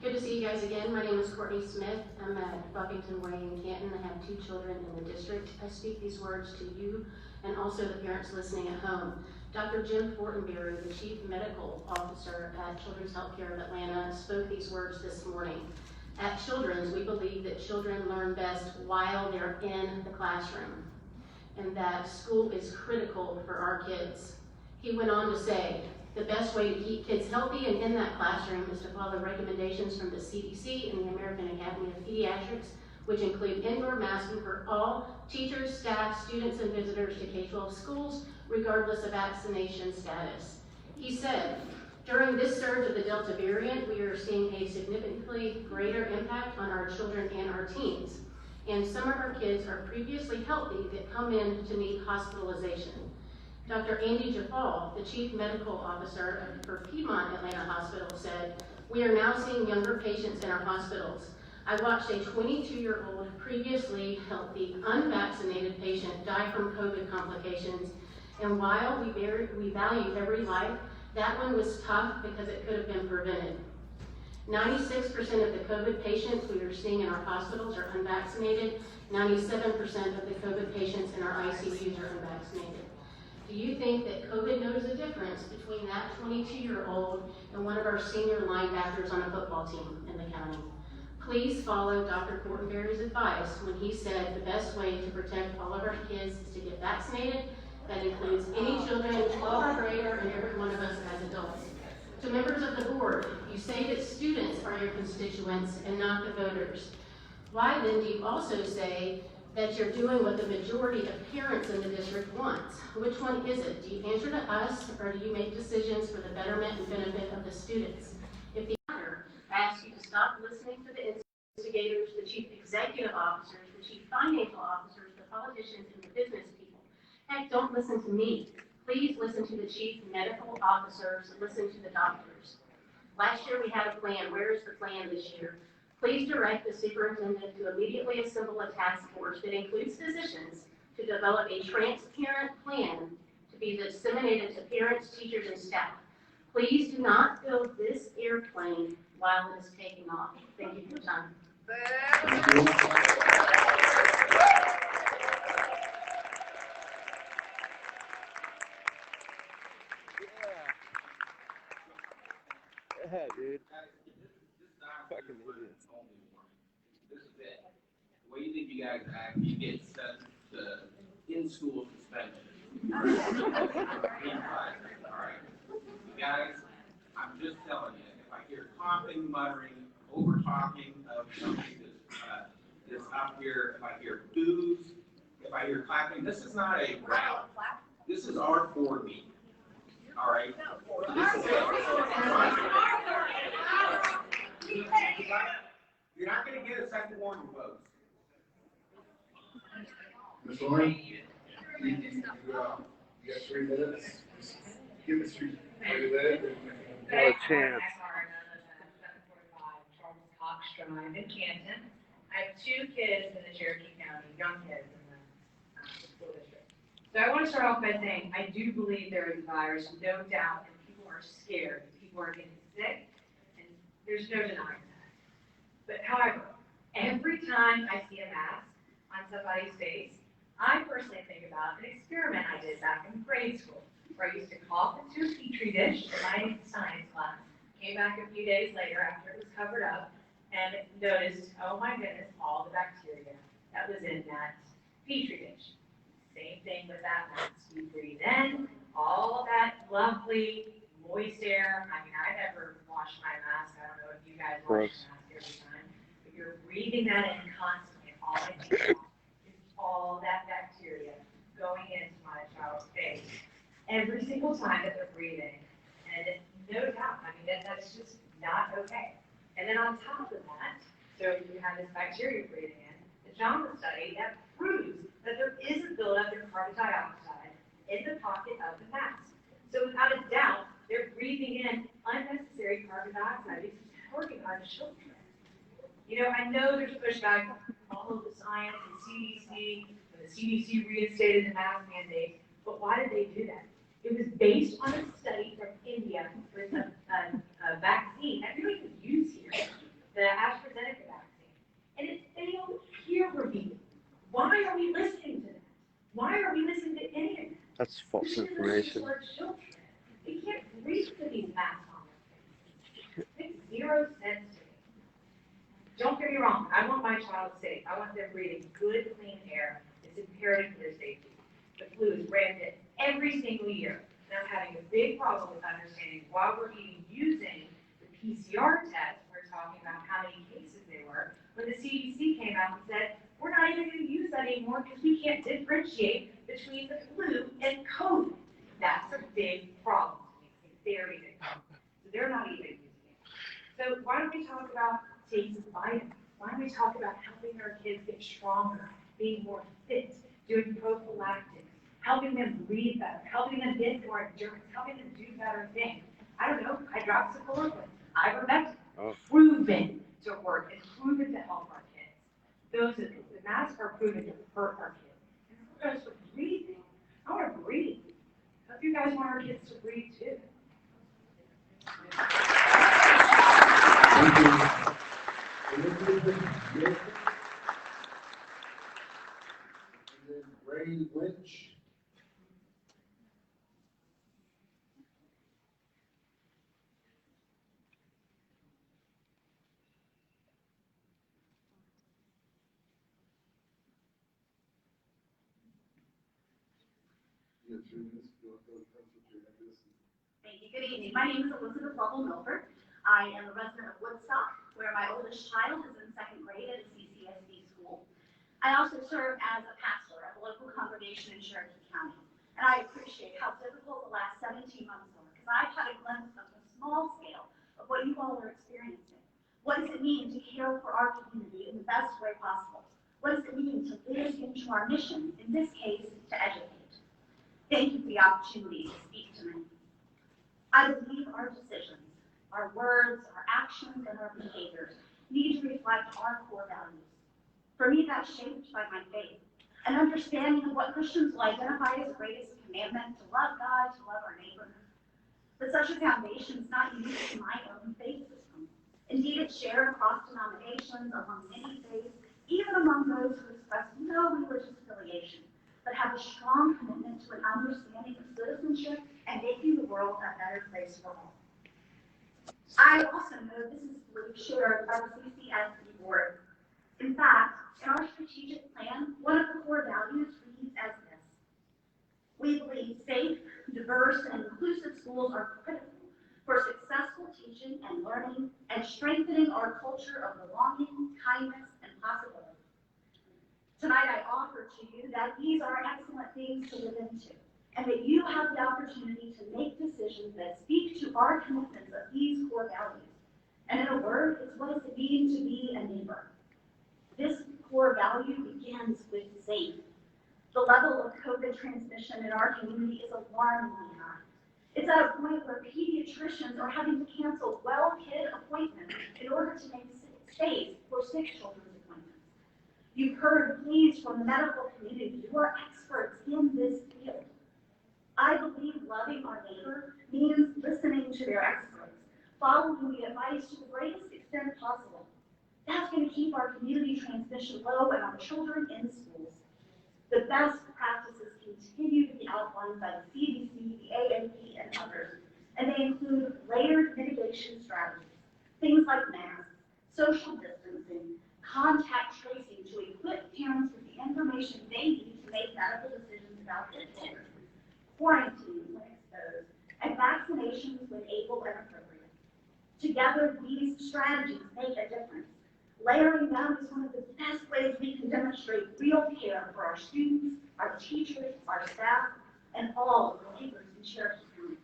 Good to see you guys again. My name is Courtney Smith. I'm at Buffington Way in Canton. I have 2 children in the district. I speak these words to you and also the parents listening at home. Dr. Jim Fortenberry, the Chief Medical Officer at Children's Healthcare of Atlanta, spoke these words this morning. At Children's, we believe that children learn best while they're in the classroom, and that school is critical for our kids. He went on to say, the best way to keep kids healthy and in that classroom is to follow recommendations from the CDC and the American Academy of Pediatrics, which include indoor masking for all teachers, staff, students, and visitors to K-12 schools, regardless of vaccination status. He said, during this surge of the Delta variant, we are seeing a significantly greater impact on our children and our teens. And some of our kids are previously healthy that come in to need hospitalization. Dr. Andy Jafal, the Chief Medical Officer for Piedmont Atlanta Hospital, said, we are now seeing younger patients in our hospitals. I watched a 22-year-old, previously healthy, unvaccinated patient die from COVID complications, and while we value every life, that one was tough because it could have been prevented. 96% of the COVID patients we are seeing in our hospitals are unvaccinated. 97% of the COVID patients in our ICUs are unvaccinated. Do you think that COVID knows the difference between that 22-year-old and one of our senior linebackers on a football team in the county? Please follow Dr. Fortenberry's advice when he said the best way to protect all of our kids is to get vaccinated. That includes any children 12th grader and every one of us as adults. To members of the board, you say that students are your constituents and not the voters. Why then do you also say that you're doing what the majority of parents in the district wants? Which one is it? Do you answer to us, or do you make decisions for the betterment and benefit of the students? If the honor asks you to stop listening to the instigators, the chief executive officers, the chief financial officers, the politicians, and the business people, heck, don't listen to me. Please listen to the chief medical officers, listen to the doctors. Last year we had a plan. Where is the plan this year? Please direct the superintendent to immediately assemble a task force that includes physicians to develop a transparent plan to be disseminated to parents, teachers, and staff. Please do not build this airplane while it is taking off. Thank you for your time. Yeah, dude. Fucking idiots. This is it. The way you think you guys act, you get sent to in-school suspension. Alright. You guys, I'm just telling you, if I hear coughing, muttering, over-talking of somebody that's up here, if I hear boos, if I hear clapping, this is not a rally. This is our board meeting. Alright? You're not going to get a second warning, folks. Ms. Lauren, you got 3 minutes. Give us your Not a chance. Drive in Canton. I have 2 kids in the Cherokee County, young kids in the school district. So I want to start off by saying I do believe there is a virus, no doubt, and people are scared. People are getting sick, and there's no denying that. But however, every time I see a mask on somebody's face, I personally think about an experiment I did back in grade school, where I used to cough into a petri dish in my science class, came back a few days later after it was covered up, and noticed, oh my goodness, all the bacteria that was in that petri dish. Same thing with that mask. You breathe in all that lovely moist air. I mean, I never wash my mask. I don't know if you guys wash your mask every time, but you're breathing that in constantly. All I think is all that bacteria going into my child's face every single time that they're breathing. And no doubt, I mean, that's just not okay. And then on top of that, so you have this bacteria breathing in, the Johnson study that proves that there is a buildup of carbon dioxide in the pocket of the mask. So without a doubt, they're breathing in unnecessary carbon dioxide because it's working on the children. You know, I know there's pushback from all of the science and CDC, when the CDC reinstated the mask mandate, but why did they do that? It was based on a study from India with a breathe through these masks on their face. It makes zero sense to me. Don't get me wrong, I want my child safe. I want them breathing good, clean air. It's imperative for their safety. The flu is rampant every single year. And I'm having a big problem with understanding why we're even using the PCR test. We're talking about how many cases there were, when the CDC came out and said, we're not even going to use that anymore because we can't differentiate between the flu and COVID. That's a big problem. It's a very big problem. So they're not even using it. So why don't we talk about taking vitamins? Why don't we talk about helping our kids get stronger, being more fit, doing prophylactics, helping them breathe better, helping them get more endurance, helping them do better things. I don't know, hydroxychloroquine, ivermectin, proven to work and proven to help our kids. The masks are proven to hurt our kids. And for us with breathing, I want to breathe. Hope you guys want our kids to breathe too. Thank you. And then Ray Lynch. You have 3 minutes. Go with your address. Thank you. Good evening. My name is Elizabeth Lovell-Milford. I am a resident of Woodstock, where my oldest child is in 2nd grade at a CCSD school. I also serve as a pastor of a local congregation in Cherokee County. And I appreciate how difficult the last 17 months were, because I've had a glimpse of the small scale of what you all are experiencing. What does it mean to care for our community in the best way possible? What does it mean to live into our mission, in this case, to educate? Thank you for the opportunity to speak tonight. I believe our decisions, our words, our actions, and our behaviors need to reflect our core values. For me, that's shaped by my faith, an understanding of what Christians will identify as the greatest commandment, to love God, to love our neighbor. But such a foundation is not unique to my own faith system. Indeed, it's shared across denominations, among many faiths, even among those who express no religious affiliation, but have a strong commitment to an understanding of citizenship and making the world a better place for all. I also know this is belief shared by the CCSD board. In fact, in our strategic plan, one of the core values reads as this: we believe safe, diverse, and inclusive schools are critical for successful teaching and learning and strengthening our culture of belonging, kindness, and possibility. Tonight I offer to you that these are excellent things to live into, and that you have the opportunity to make decisions that speak to our commitments of these core values. And in a word, it's what does it mean to be a neighbor? This core value begins with safe. The level of COVID transmission in our community is alarmingly high. It's at a point where pediatricians are having to cancel well-kid appointments in order to make space for sick children's appointments. You've heard pleas from the medical community who are experts in this field. I believe loving our neighbor means listening to their experts, following the advice to the greatest extent possible. That's going to keep our community transmission low and our children in schools. The best practices continue to be outlined by the CDC, the AAP, and others, and they include layered mitigation strategies, things like masks, social distancing, contact tracing to equip parents with the information they need to make medical decisions about their children, quarantine when exposed, and vaccinations when able and appropriate. Together, these strategies make a difference. Layering them is one of the best ways we can demonstrate real care for our students, our teachers, our staff, and all of the neighbors in Cherokee County.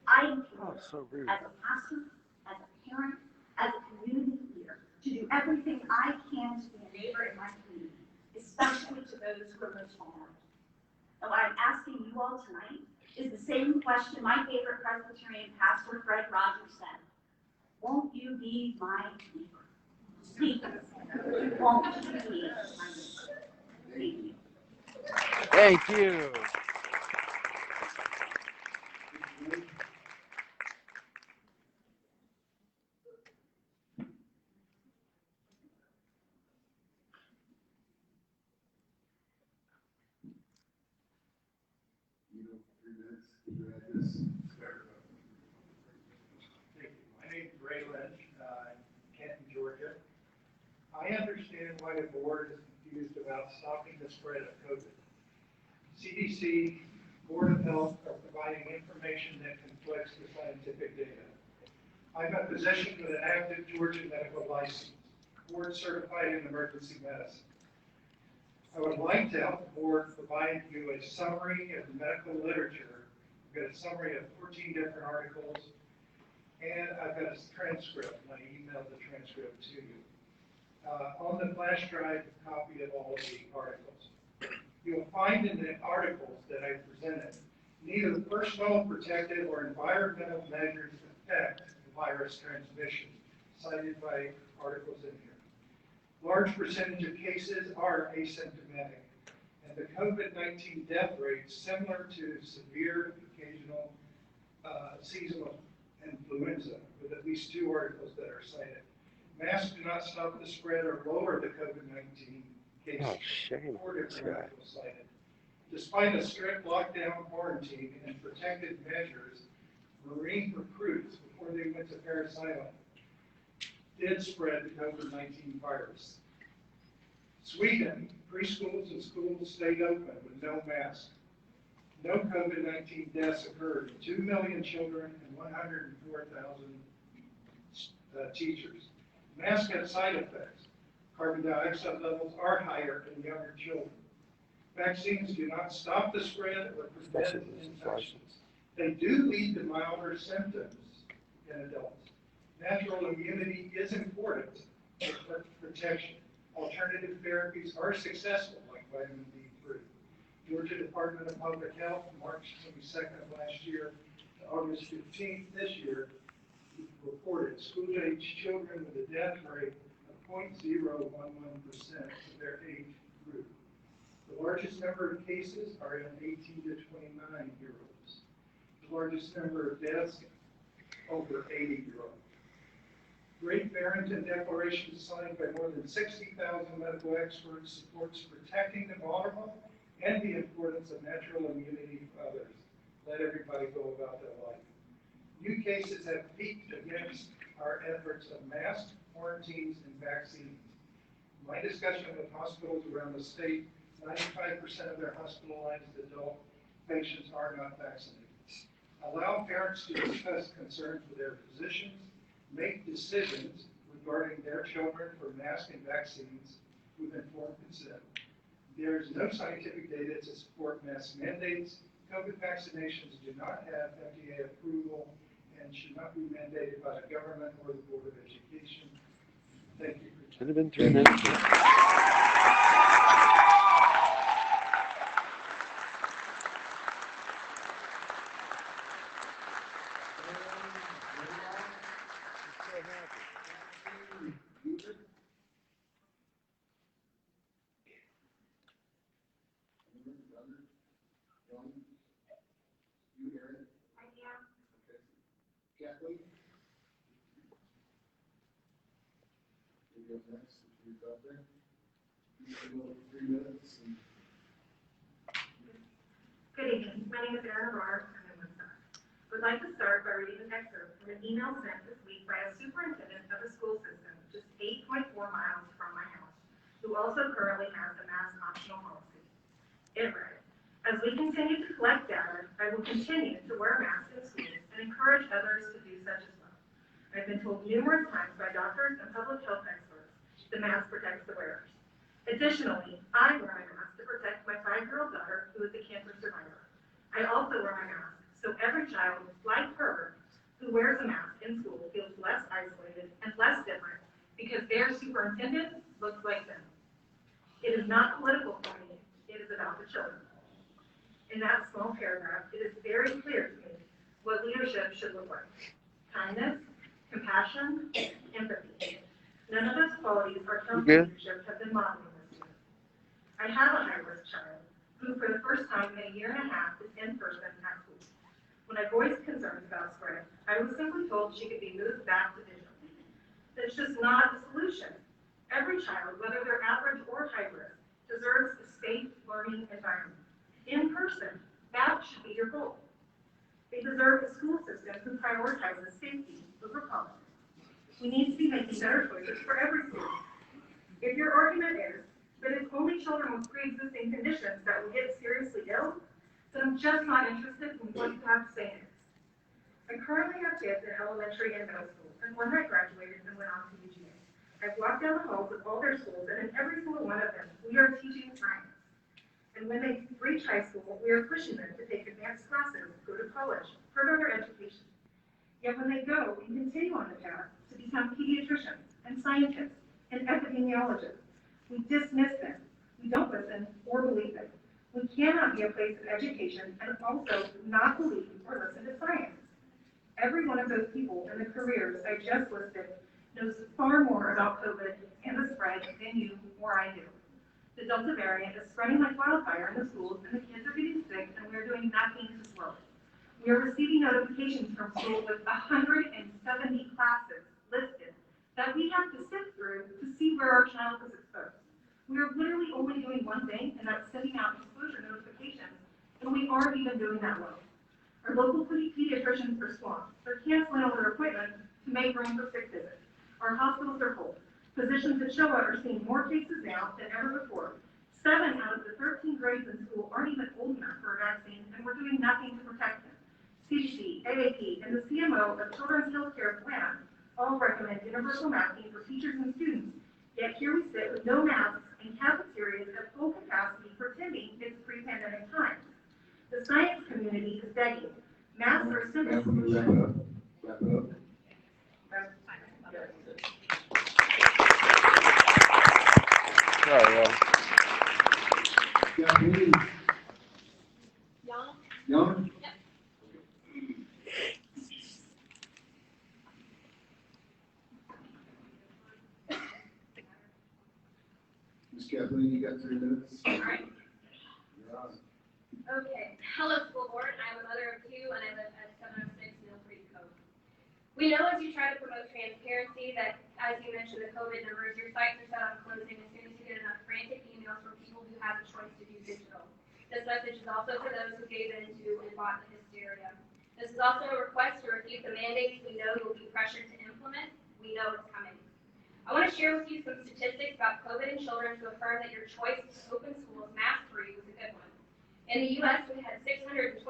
I am committed as a pastor, as a parent, as a community leader, to do everything I can to be a neighbor in my community, especially to those who are most vulnerable. And what I'm asking you all tonight is the same question my favorite Presbyterian pastor, Fred Rogers, said. Won't you be my neighbor? Please, won't you be my neighbor? Thank you. Thank you. You know, 3 minutes. Your address. I understand why the board is confused about stopping the spread of COVID. CDC, Board of Health are providing information that conflicts with scientific data. I'm a physician with an active Georgia medical license, board certified in emergency medicine. I would like to help the board provide you a summary of the medical literature. I've got a summary of 14 different articles, and I've got a transcript, and I emailed the transcript to you. On the flash drive, a copy of all of the articles. You'll find in the articles that I presented, neither personal, protective, or environmental measures affect the virus transmission, cited by articles in here. Large percentage of cases are asymptomatic, and the COVID-19 death rate similar to severe occasional seasonal influenza, with at least 2 articles that are cited. Masks do not stop the spread or lower the COVID-19 cases. Oh, shame. 4 different articles cited. Despite a strict lockdown, quarantine, and protective measures, Marine recruits before they went to Parris Island did spread the COVID-19 virus. Sweden, preschools and schools stayed open with no mask. No COVID-19 deaths occurred. 2 million children and 104,000 teachers. Masks have side effects. Carbon dioxide levels are higher in younger children. Vaccines do not stop the spread or prevent infections. They do lead to milder symptoms in adults. Natural immunity is important for protection. Alternative therapies are successful, like vitamin D3. Georgia Department of Public Health, March 22nd of last year to August 15th this year, reported school-age children with a death rate of 0.011% of their age group. The largest number of cases are in 18 to 29-year-olds. The largest number of deaths over 80-year-olds. Great Barrington Declaration signed by more than 60,000 medical experts supports protecting the vulnerable and the importance of natural immunity for others. Let everybody go about their life. New cases have peaked against our efforts of masks, quarantines, and vaccines. In my discussion with hospitals around the state, 95% of their hospitalized adult patients are not vaccinated. Allow parents to discuss concerns with their physicians, make decisions regarding their children for masks and vaccines with informed consent. There is no scientific data to support mask mandates. COVID vaccinations do not have FDA approval and should not be mandated by the government or the Board of Education. Thank you. Should have been 3 minutes. Kathleen? You go next, if you've got there. You can go 3 minutes and. Good evening. My name is Erin Aurora. I'm in Woodstock. I would like to start by reading an excerpt from an email sent this week by a superintendent of a school system just 8.4 miles from my house, who also currently has a mask optional policy. It read, "As we continue to collect data, I will continue to wear masks in schools and encourage others to do such as well. I've been told numerous times by doctors and public health experts the mask protects the wearers. Additionally, I wear my mask to protect my 5-year-old daughter, who is a cancer survivor. I also wear my mask so every child, like her, who wears a mask in school feels less isolated and less different because their superintendent looks like them. It is not political for me, it is about the children." In that small paragraph, it is very clear to me what leadership should look like. Kindness, compassion, empathy. None of those qualities our council leadership have been modeling this year. I have a high-risk child who, for the first time in a year and a half, is in person at school. When I voiced concerns about spread, I was simply told she could be moved back to digital. That's just not the solution. Every child, whether they're average or high risk, deserves a safe learning environment. In person, that should be your goal. They deserve a school system who prioritizes safety over politics. We need to be making better choices for every student. If your argument is that it's only children with pre-existing conditions that will get seriously ill, then I'm just not interested in what you have to say next. I currently have kids in elementary and middle school, and one that graduated and went on to UGA. I've walked down the halls of all their schools, and in every single one of them, we are teaching science. And when they reach high school, we are pushing them to take advanced classes, go to college, further their education. Yet when they go and continue on the path to become pediatricians and scientists and epidemiologists, we dismiss them. We don't listen or believe them. We cannot be a place of education and also not believe or listen to science. Every one of those people in the careers I just listed knows far more about COVID and the spread than you or I do. The Delta variant is spreading like wildfire in the schools, and the kids are getting sick, and we are doing nothing to slow it. We are receiving notifications from schools with 170 classes listed that we have to sift through to see where our child is exposed. We are literally only doing one thing, and that's sending out exposure notifications, and we aren't even doing that well. Our local pediatricians are swamped. They're canceling all their appointments to make room for sick visits. Our hospitals are full. Physicians at Showa are seeing more cases now than ever before. 7 out of the 13 grades in school aren't even old enough for a vaccine, and we're doing nothing to protect them. CDC, AAP, and the CMO of Children's Healthcare Plan all recommend universal masking for teachers and students, yet here we sit with no masks and cafeterias at full capacity pretending it's pre-pandemic times. The science community is begging. Masks are a simple solution. Wrap it up. Sorry, y'all. Yeah, please. Young? Young? Ms. Kathleen, you got 3 minutes? All right. You're on. Okay. Hello, school board. I'm a mother of 2, and I live at 706 Mill Creek Cove. We know as you try to promote transparency that, as you mentioned, the COVID numbers, your sites are set on closing as soon as you get enough frantic emails from people who have the choice to do digital. This message is also for those who gave in to and bought the hysteria. This is also a request to refute the mandates we know you'll be pressured to implement. We know it's coming. I want to share with you some statistics about COVID in children to affirm that your choice to open schools mask-free was a good one. In the U.S., we had 624,000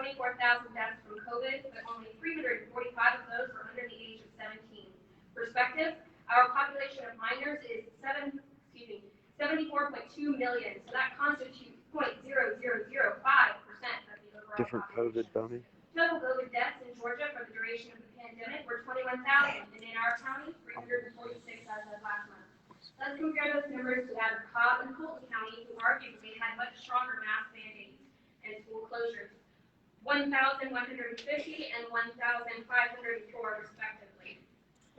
deaths from COVID, but only 345 of those were under the age of 17. Perspective, our population of minors is 74.2 million, so that constitutes 0.0005% of the overall Different COVID, dummy. Total COVID deaths in Georgia for the duration of the pandemic were 21,000, and in our county, 346 as of last month. Let's compare those numbers to that of Cobb and Fulton County, who arguably had much stronger mask mandates and school closures, 1,150 and 1,504 respectively.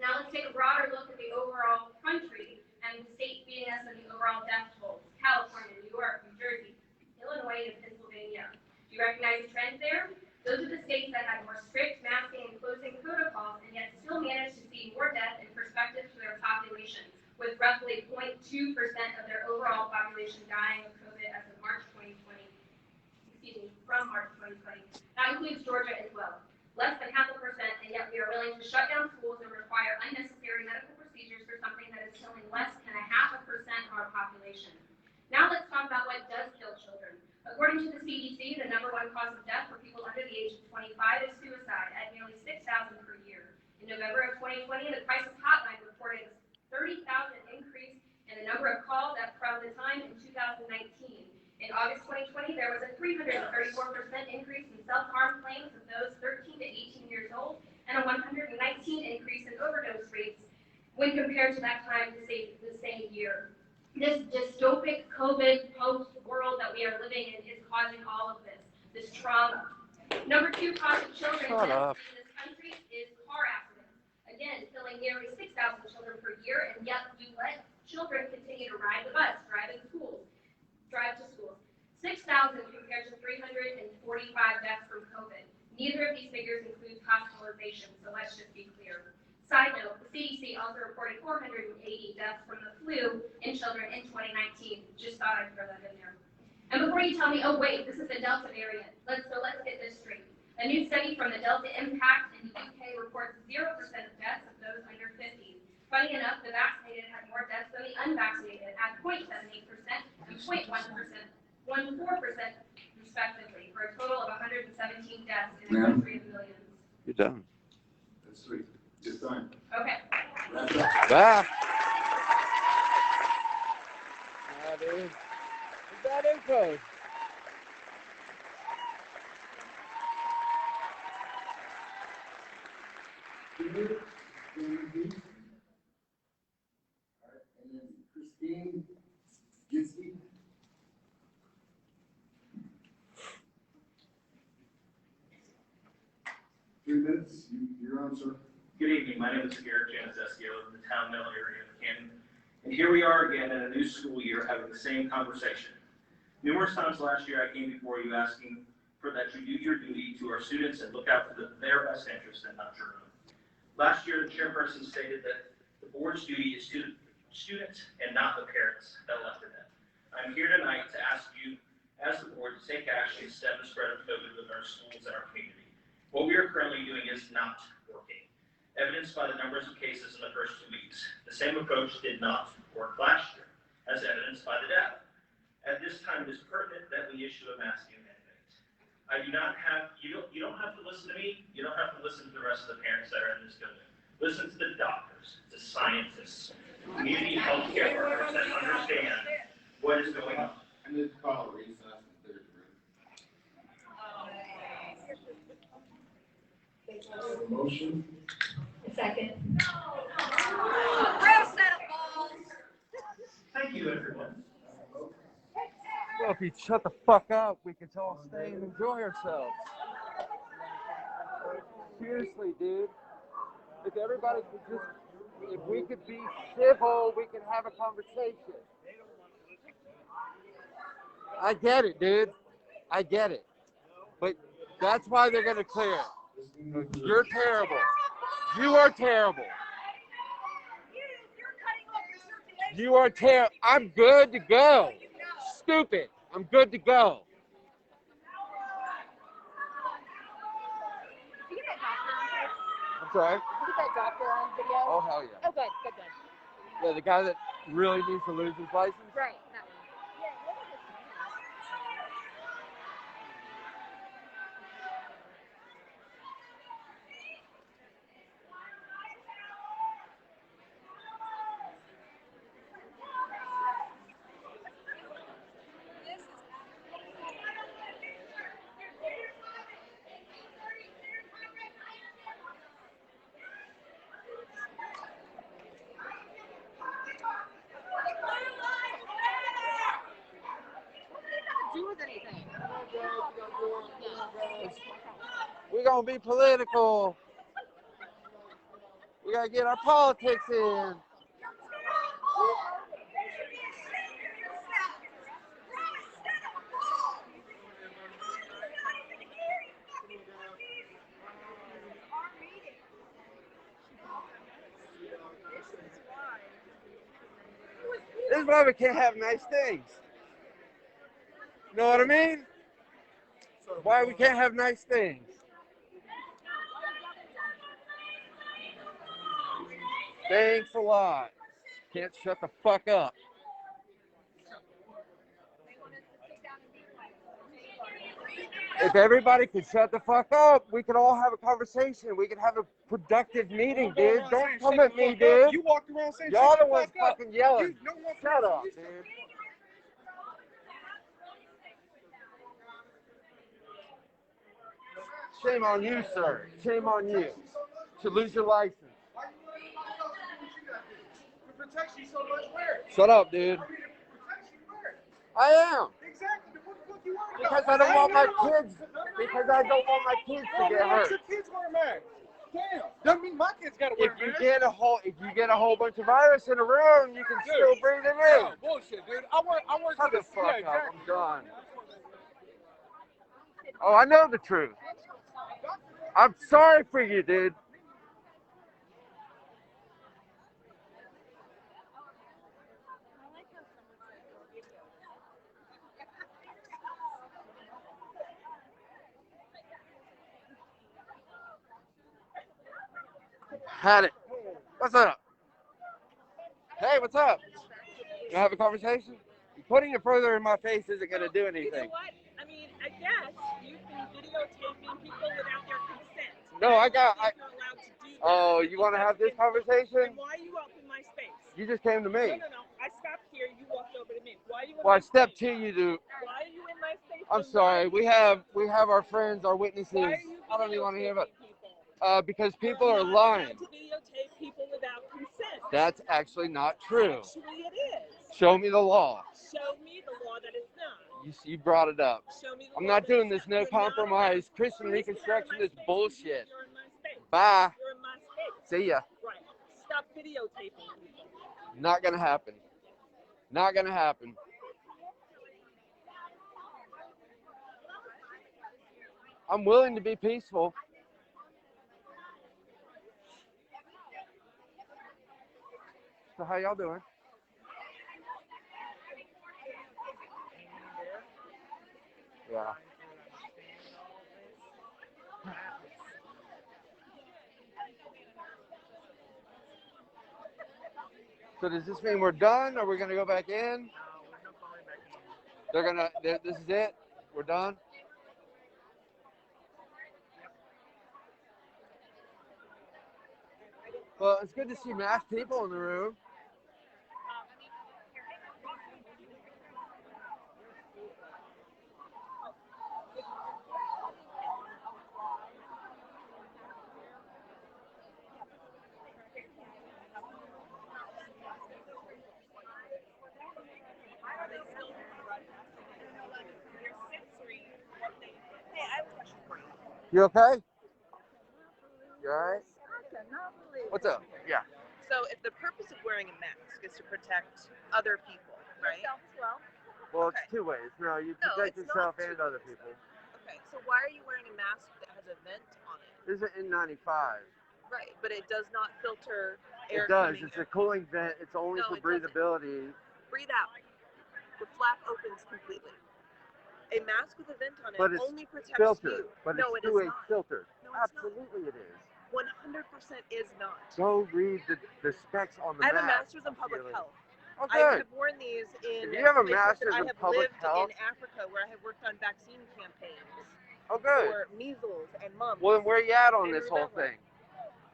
Now let's take a broader look at the overall country and the states beating us in the overall death tolls: California, New York, New Jersey, Illinois, and Pennsylvania. Do you recognize the trends there? Those are the states that had more strict masking and closing protocols and yet still managed to see more death in perspective to their population, with roughly 0.2% of their overall population dying of COVID as of from March 2020. That includes Georgia as well. Less than 0.5%, and yet we are willing to shut down schools and require unnecessary medical procedures for something that is killing less than 0.5% of our population. Now let's talk about what does kill children. According to the CDC, the #1 cause of death for people under the age of 25 is suicide at nearly 6,000 per year. In November of 2020, the crisis hotline reported a 30,000 increase in the number of calls from the time in 2019. In August 2020, there was a 334% increase in self-harm claims of those 13 to 18 years old, and a 119 increase in overdose rates when compared to that time the same year. This dystopic COVID post-world that we are living in is causing all of this trauma. #2 cause of children deaths in this country is car accidents. Again, killing nearly 6,000 children per year, and yet we let children continue to ride the bus, drive to schools. 6,000 compared to 345 deaths from COVID. Neither of these figures includes hospitalization, so let's just be clear. Side note, the CDC also reported 480 deaths from the flu in children in 2019. Just thought I'd throw that in there. And before you tell me, oh wait, this is the Delta variant, let's get this straight. A new study from the Delta Impact in the UK reports 0% of deaths of those under 50. Funny enough, the vaccinated had more deaths than the unvaccinated at respectively, for a total of 117 deaths in a country of millions. You're done. That's sweet. Just done. Okay. Bye. That is that info. And then Christine Gitzke. You're on, sir. Good evening, my name is Garrett Janicesio in the Town Mill area of Canton. And here we are again in a new school year having the same conversation. Numerous times last year I came before you asking for that you do your duty to our students and look out for their best interest and not your own. Last year the chairperson stated that the board's duty is to the students and not the parents that elected them. I'm here tonight to ask you as the board to take action to stem the spread of COVID within our schools and our community. What we are currently doing is not working, evidenced by the numbers of cases in the first 2 weeks. The same approach did not work last year, as evidenced by the death. At this time, it is pertinent that we issue a masking mandate. I do not have, you don't have to listen to me, you don't have to listen to the rest of the parents that are in this building. Listen to the doctors, the scientists, community healthcare workers that understand what is going on. I need to call a recess in third grade. Motion. Second. Thank you, everyone. Well, if you shut the fuck up, we can all stay and enjoy ourselves. Seriously, dude. If everybody could just, if we could be civil, we can have a conversation. I get it, dude. I get it. But that's why they're going to clear it. You're terrible. You are terrible. You are terrible. I'm good to go. Stupid. I'm good to go. I'm sorry? Did you get that doctor on video? Oh, hell yeah. Oh, good, good, good. Yeah, the guy that really needs to lose his license? Right, that one. Do with anything. We're going to be political. We got to get our politics in. This is why we can't have nice things. You know what I mean? Why we can't have nice things. Thanks a lot. Can't shut the fuck up. If everybody could shut the fuck up, we could all have a conversation. We could have a productive meeting, dude. Don't come at me, dude. You walked around saying Y'all the ones fucking yelling. Shut up, dude. Shame on you, sir. Shame on you. To lose your license. It protects you so much where? Shut up, dude. I mean, it protects you where? I am. Exactly. What the fuck you worried Because about? I don't want my kids. Because I don't want my kids to get hurt. Your kids wear a mask. Damn. Doesn't mean my kids gotta wear If a you mask. get a whole bunch of virus in a room, you can still breathe it in. No, bullshit, dude. I work Shut the with fuck yeah, up. exactly. I'm done. Oh, I know the truth. I'm sorry for you, dude. Had it. What's up? Hey, what's up? You have a conversation? Putting it further in my face isn't going to do anything. You know what? videotaping people without their consent. No, I got. I don't think you're allowed to do that. Oh, you want to have this conversation? And why are you up in my space? You just came to me. No. I stopped here. You walked over to me. Why are you in Well, I my stepped space? to you to. Why are you in my space? I'm And sorry. why are We have our friends, our witnesses. Why are you I don't even want to hear about. videotaping people? Because people are You're not lying. allowed to videotape people without consent. That's actually not true. Actually, it is. Show me the law. Show me the law that it's not. You brought it up. Show me the I'm law not that doing it's this not. no You're not compromise. allowed. Christian Please get out of Reconstruction my is space. bullshit. You're in my space. Bye. You're in my space. See ya. Right. Stop videotaping people. Not gonna happen. Not gonna happen. I'm willing to be peaceful. So how y'all doing? Yeah. So does this mean we're done? Or we're gonna go back in? This is it? We're done? Well, it's good to see masked people in the room. Hey, I have a question for you. You okay? You alright? I cannot believe What's up? Yeah. So, if the purpose of wearing a mask is to protect other people, right? Yourself as well. Well, Okay. it's two ways. No, you No, protect it's yourself not and two other ways. people. Okay, so why are you wearing a mask that has a vent on it? This is an N95. Right, but it does not filter air It does. coming. It's a cooling vent. It's only No, for it doesn't. breathability. Breathe out. The flap opens completely. A mask with a vent on it But it's only protects filtered. you. But No, it's it is two-way not. filtered. No, it's Absolutely, it is. 100% is not. Go read the specs on the I have a mask. master's in public health. Oh, I good. have worn these in If you have a places master's that I in have public lived health, in Africa where I have worked on vaccine campaigns oh, good. for measles and mumps. Well, then where you at on and this whole rubella. thing?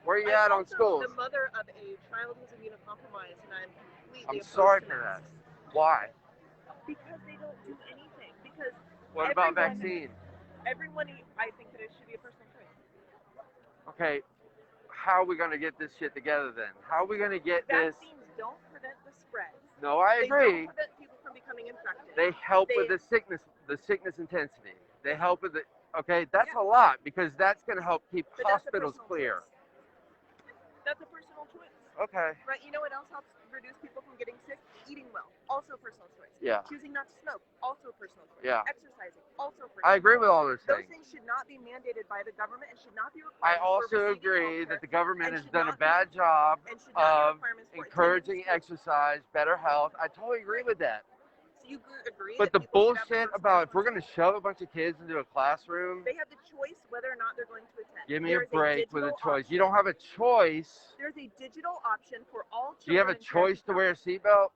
Where you I'm at on also schools? the mother of a child who's immunocompromised, and I'm completely I'm opposed sorry to for that. masks. Why? Because they don't do anything. Because What about vaccine? Everyone, I think that it should be a personal choice. Okay, how are we going to get this shit together then? How are we going to get this? Vaccines don't prevent the spread. No, I They agree. don't prevent people from becoming infected. They help with the sickness intensity. They help with it. Okay, that's a lot because that's going to help keep But that's a hospitals personal clear. choice. That's a personal choice. Okay. Right, you know what else helps reduce people from getting sick? Eating well, also a personal choice. Yeah. Choosing not to smoke, also a personal choice. Yeah. Exercising, also a personal I agree choice. with all those Those things. things should not be mandated by the government and should not be I required. also agree that the government has done a bad job of encouraging exercise, better health. I totally agree with that. So you agree But that the people should have bullshit personal about if choice? we're going to shove a bunch of kids into a classroom, They have the choice whether or not they're going to attend. give me There a is break with a digital choice. option. You don't have a choice. There's a digital option for all children. Do you have a in Cherokee choice to wear a seatbelt?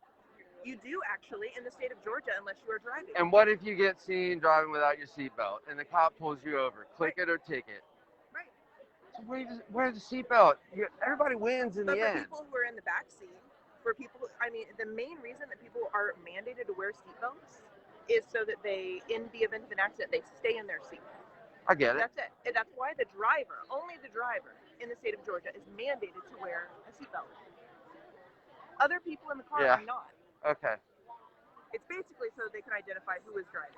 You do actually in the state of Georgia unless you are driving. And what if you get seen driving without your seatbelt and the cop pulls you over? Click it or ticket. Right. So wear the seatbelt. Everybody wins in But the for end. people who are in the back seat, for people, I mean, the main reason that people are mandated to wear seatbelts is so that they, in the event of an accident, they stay in their seat. I get it. That's it. And that's why the driver, only the driver in the state of Georgia is mandated to wear a seatbelt. Other people in the car are not. Okay. It's basically so they can identify who is driving.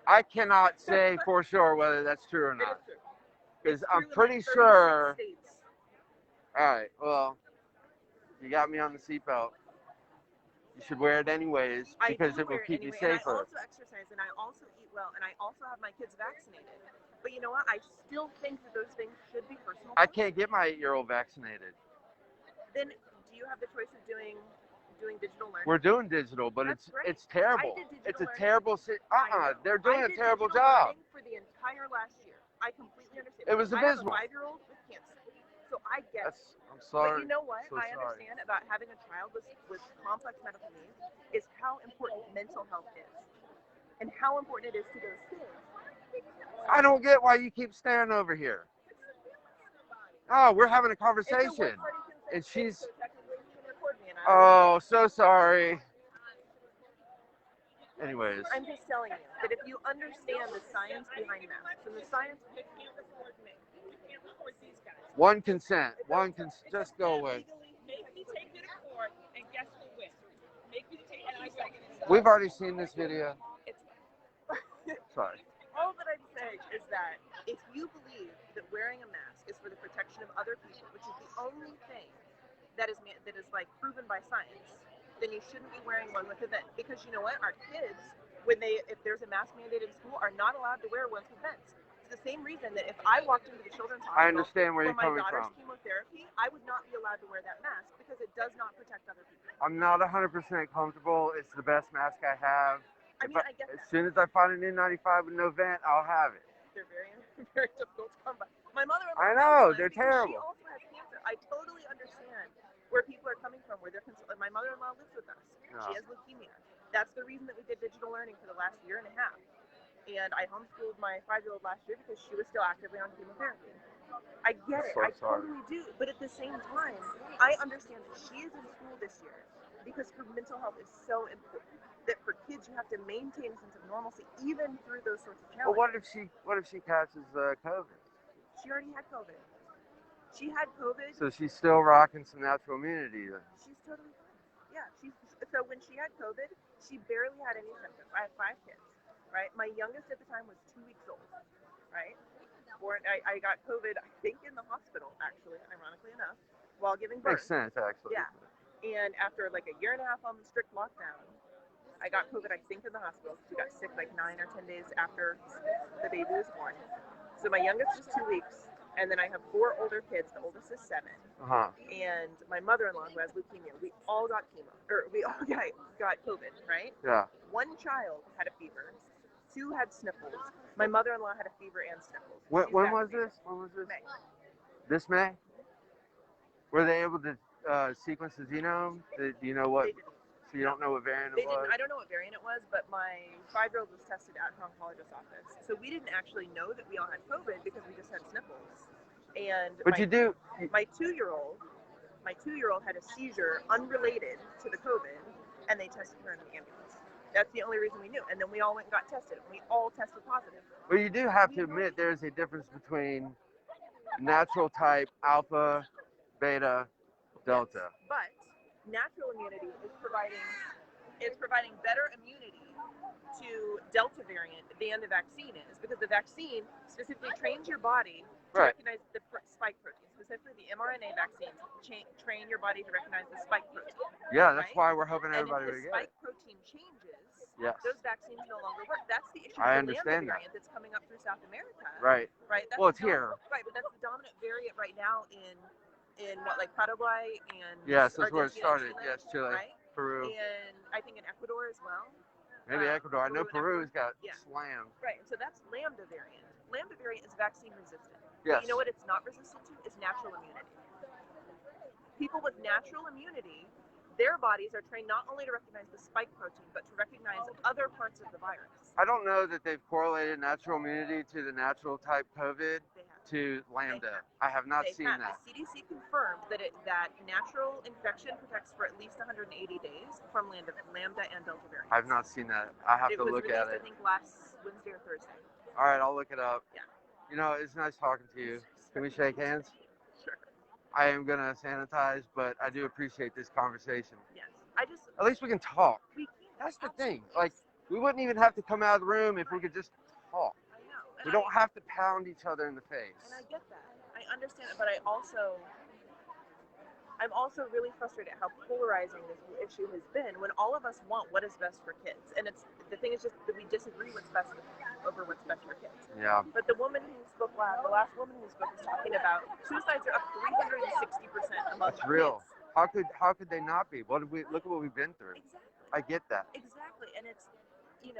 I cannot say for sure whether that's true or It not. is true. Because It's I'm true in pretty like 36 sure. states. Alright, well, you got me on the seatbelt. You should wear it anyways because it will keep you safer. And I also exercise and I also eat well and I also have my kids vaccinated. But you know what? I still think that those things should be personal. I can't get my 8-year-old vaccinated. Then do you have the choice of doing digital learning? We're doing digital, but That's great. it's terrible. I did digital It's a learning. terrible. They're doing a terrible job. For the entire last year, I completely understand. It was abysmal. I have a 5-year-old with cancer, so I get it. I'm sorry. But you know what? So I sorry. understand about having a child with complex medical needs is how important mental health is, and how important it is to those kids I don't get why you keep staring over here. Oh, we're having a conversation. And she's... Oh, so sorry. Anyways. I'm just telling you that if you understand the science behind masks and the science... One consent. Just go away. Make me take you to court and guess who wins. Make me take you. We've already seen this video. Sorry. All that I'm saying is that if you believe that wearing a mask is for the protection of other people, which is the only thing that is like proven by science, then you shouldn't be wearing one with events. Because you know what? Our kids, if there's a mask mandate in school, are not allowed to wear one to events. It's the same reason that if I walked into the children's hospital I understand where you're coming for my daughter's from. chemotherapy, I would not be allowed to wear that mask because it does not protect other people. I'm not 100% comfortable. It's the best mask I have. I mean, I get that. As soon as I find an N95 with no vent, I'll have it. They're very, very difficult to come by. My mother-in-law. I know, they're terrible. She also has cancer. I totally understand where people are coming from, where they're concerned. My mother-in-law lives with us. No. She has leukemia. That's the reason that we did digital learning for the last year and a half. And I homeschooled my 5-year-old last year because she was still actively on chemotherapy. I get it. I totally do. But at the same time, I understand that she is in school this year because her mental health is so important. That for kids, you have to maintain a sense of normalcy even through those sorts of challenges. Well, what if she catches COVID? She already had COVID. She had COVID. So she's still rocking some natural immunity then. She's totally fine. Yeah. So when she had COVID, she barely had any symptoms. I have 5 kids, right? My youngest at the time was 2 weeks old, right? I got COVID, I think, in the hospital, actually, ironically enough, while giving birth. Makes sense, actually. Yeah. And after like a year and a half on strict lockdown, I got COVID, I think, in the hospital. She got sick like 9 or 10 days after the baby was born. So my youngest is 2 weeks, and then I have 4 older kids. The oldest is 7. And my mother-in-law, who has leukemia, we all got we all got COVID, right? Yeah. 1 child had a fever. 2 had sniffles. My mother-in-law had a fever and sniffles. When was this? When was this? May. This May? Were they able to sequence the genome? Do you know what? So you don't know what variant it was? I don't know what variant it was, but my 5-year-old was tested at her oncologist's office. So we didn't actually know that we all had COVID because we just had sniffles. And but you do. My 2-year-old had a seizure unrelated to the COVID, and they tested her in the ambulance. That's the only reason we knew. And then we all went and got tested. We all tested positive. But you do have to admit there's a difference between natural type, alpha, beta, delta. Yes, but natural immunity is providing better immunity to Delta variant than the vaccine is, because the vaccine specifically trains your body to recognize the spike protein. Specifically, the mRNA vaccines train your body to recognize the spike protein. Yeah, that's why we're hoping everybody will get it. If the spike protein changes, those vaccines no longer work. That's the issue with the Lambda variant that's coming up through South America. Right. That's well, it's here. Right, but that's the dominant variant right now in what, like Paraguay and yes, that's where it started. Chile, yes, Chile, right? Peru, and I think in Ecuador as well. Maybe Ecuador. I know Peru's got slammed. Right, so that's Lambda variant. Lambda variant is vaccine resistant. Yes. But you know what it's not resistant to? Is natural immunity. People with natural immunity, their bodies are trained not only to recognize the spike protein, but to recognize other parts of the virus. I don't know that they've correlated natural immunity to the natural type COVID to Lambda. I have not seen that. The CDC confirmed that natural infection protects for at least 180 days from Lambda and Delta variants. I've not seen that. I have to look at it. I think last Wednesday or Thursday. All right, I'll look it up. Yeah. You know, it's nice talking to you. Can we shake hands? Sure. I am gonna sanitize, but I do appreciate this conversation. Yes. At least we can talk. We can. That's the thing. Like, we wouldn't even have to come out of the room if we could just talk. I know. We don't have to pound each other in the face. And I get that. I understand it, but I'm also really frustrated at how polarizing this issue has been when all of us want what is best for kids. And the thing is just that we disagree over what's best for kids. Yeah. But the woman who spoke the last woman who spoke was talking about suicides are up 360% among That's real. kids. How could they not be? Look at what we've been through. Exactly. I get that. Exactly. And it's, and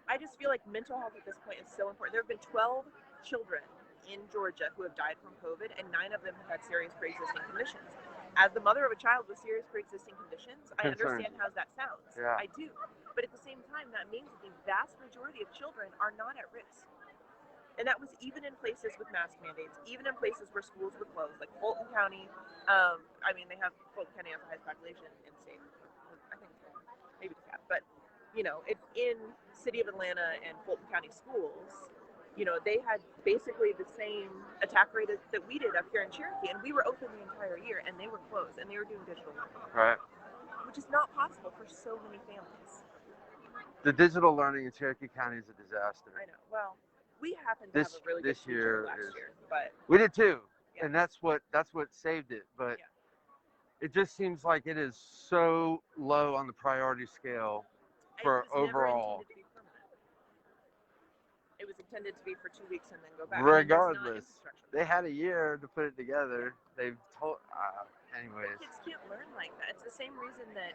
I just feel like mental health at this point is so important. There have been 12 children in Georgia who have died from COVID, and 9 of them have had serious pre-existing conditions. As the mother of a child with serious pre-existing conditions, I Concerns. understand how that sounds. Yeah. I do. But at the same time, that means that the vast majority of children are not at risk. And that was even in places with mask mandates, even in places where schools were closed, like Fulton County. They have Fulton County has the highest population in state. I think maybe the cap, but it's in City of Atlanta and Fulton County schools. They had basically the same attack rate that we did up here in Cherokee, and we were open the entire year, and they were closed, and they were doing digital learning. Right. Which is not possible for so many families. The digital learning in Cherokee County is a disaster. I know. Well, we happened to have a really good teacher last year, but we did too, yeah. and that's what saved it. But yeah. it just seems like it is so low on the priority scale for overall. It was intended to be for 2 weeks and then go back. Regardless, they had a year to put it together. They've told, anyways. Kids can't learn like that. It's the same reason that,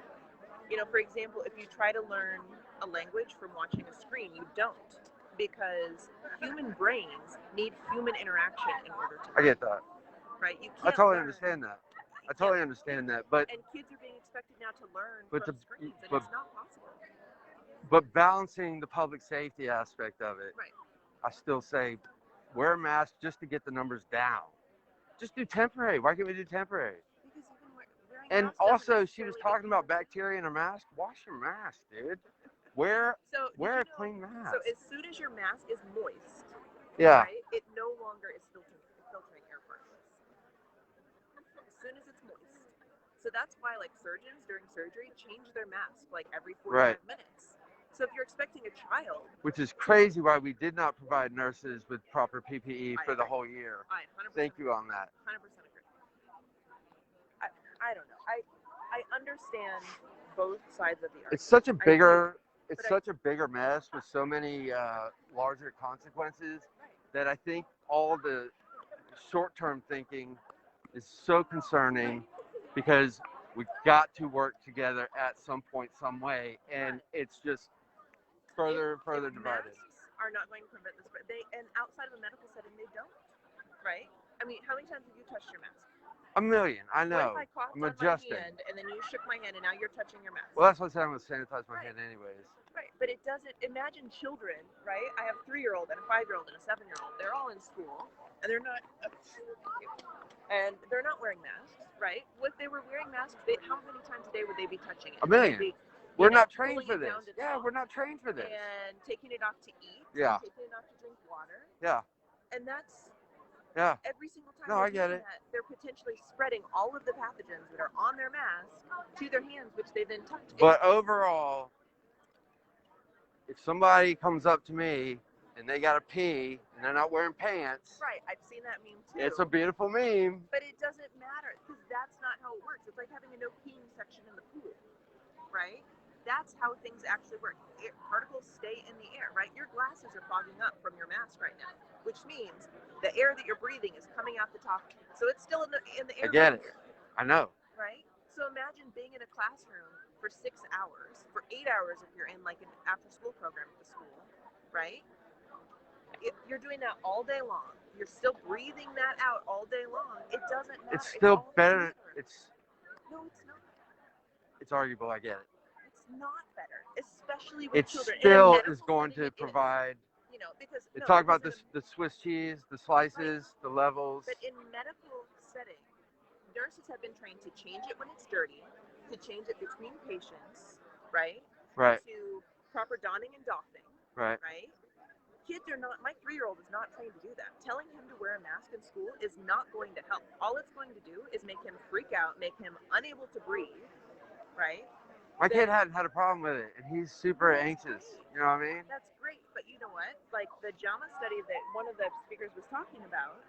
for example, if you try to learn a language from watching a screen, you don't, because human brains need human interaction in order to learn. I get that. Right? You I can't totally learn. understand that. I totally understand that, but and kids are being expected now to learn but from screens, and it's not possible. But balancing the public safety aspect of it, right. I still say wear a mask just to get the numbers down. Just do temporary. Why can't we do temporary? Because even wearing And masks also, she was talking about bacteria in her mask. Wash your mask, dude. Wear a clean mask. So as soon as your mask is moist, yeah. right, it no longer is filtering air particles. As soon as it's moist. So that's why, like, surgeons during surgery change their mask like every 45 minutes. So if you're expecting a child, which is crazy, why we did not provide nurses with proper PPE for the whole year. I 100% Thank you on that. 100% agree. I don't know. I understand both sides of the argument. It's such a bigger mess with so many larger consequences that I think all the short-term thinking is so concerning, because we got to work together at some point, some way, and it's just further and further divided. Masks are not going to prevent this, but and outside of a medical setting, they don't, right? I mean, how many times have you touched your mask? A million, I know. What if I coughed I'm on adjusting. my hand, and then you shook my hand, and now you're touching your mask? Well, that's what I said. I'm going to sanitize my hand anyways. Right, but it doesn't. Imagine children, right? I have a 3-year-old and a 5-year-old and a 7-year-old. They're all in school, and they're not. And they're not wearing masks, right? If they were wearing masks, how many times a day would they be touching it? A million. We're not trained for this. Yeah, we're not trained for this. And taking it off to eat. Yeah. Taking it off to drink water. Yeah. And that's. Yeah. Every single time I get it. They're potentially spreading all of the pathogens that are on their mask to their hands, which they then touch. But overall, if somebody comes up to me and they got to pee and they're not wearing pants, right? I've seen that meme too. It's a beautiful meme. But it doesn't matter, because that's not how it works. It's like having a no peeing section in the pool, right? That's how things actually work. Particles stay in the air, right? Your glasses are fogging up from your mask right now, which means the air that you're breathing is coming out the top. So it's still in the air. I get it. I know. Right? So imagine being in a classroom for 6 hours, for 8 hours if you're in like an after-school program at the school, right? You're doing that all day long. You're still breathing that out all day long. It doesn't matter. It's still better. No, it's not. It's arguable. I get it. It's not better, especially with children. It still is going to provide. Because they talk about the Swiss cheese, the slices, right. The levels. But in medical setting, nurses have been trained to change it when it's dirty, to change it between patients, right? Right. To proper donning and doffing. Right. Right. Kids are not. My 3-year-old is not trained to do that. Telling him to wear a mask in school is not going to help. All it's going to do is make him freak out, make him unable to breathe. Right. My kid hadn't had a problem with it, and he's super anxious. You know what I mean? That's great, but you know what? Like the JAMA study that one of the speakers was talking about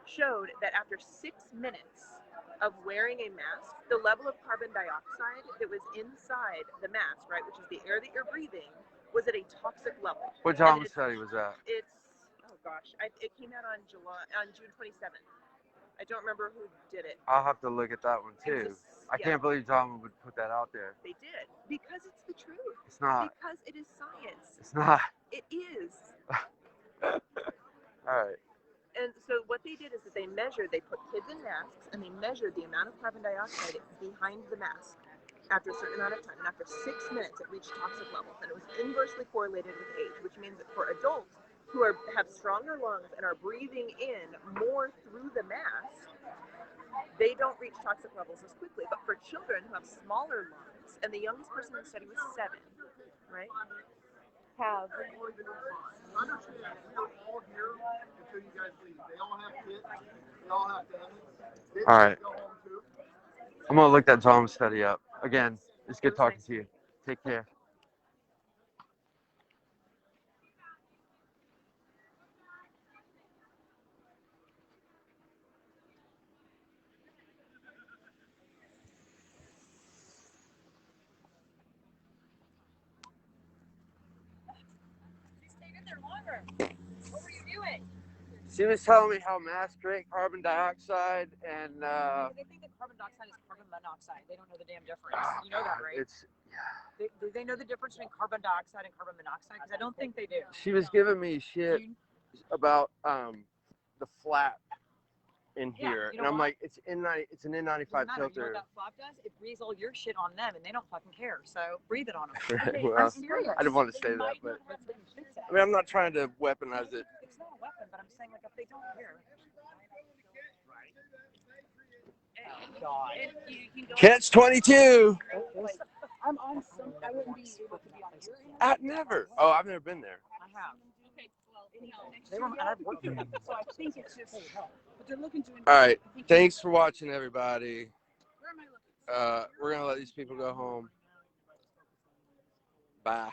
showed that after 6 minutes of wearing a mask, the level of carbon dioxide that was inside the mask, right, which is the air that you're breathing, was at a toxic level. What JAMA study was that? It came out on June 27th. I don't remember who did it. I'll have to look at that one too. I can't believe JAMA would put that out there. They did, because it's the truth. It's not. Because it is science. It's not. It is. All right. And so what they did is that they put kids in masks and they measured the amount of carbon dioxide behind the mask after a certain amount of time. And after 6 minutes, it reached toxic levels. And it was inversely correlated with age, which means that for adults who have stronger lungs and are breathing in more through the mask, they don't reach toxic levels as quickly. But for children who have smaller lungs, and the youngest person in the study was 7, right? Have Understand, we are all here until you guys leave. They all have kids. They all have families. All right. Go home too. I'm gonna look that Tom study up again. It's good talking to you. Take care. You stayed in there longer. What were you doing? She was telling me how masks create carbon dioxide and They think that carbon dioxide is carbon monoxide. They don't know the damn difference. You know that, right? Do they know the difference between carbon dioxide and carbon monoxide? Because I don't think they do. She was giving me shit about the flap in here, you and know I'm why? like, it's an N95 Doesn't matter. You know filter. what that flap does? It breathes all your shit on them, and they don't fucking care. So breathe it on them. Well, I'm serious. I didn't want to say that, but That's what you should say. I mean, I'm not trying to weaponize it. It's not a weapon, but I'm saying like if they don't care. Oh God. Catch 22. I'm on some. I wouldn't be able to be on your end. I've never. Oh, I've never been there. I have. Okay. Well, they were, and I've worked for them. So I think it's just. But they're looking to. All right. Thanks for watching, everybody. Where am I looking? We're gonna let these people go home. Bye.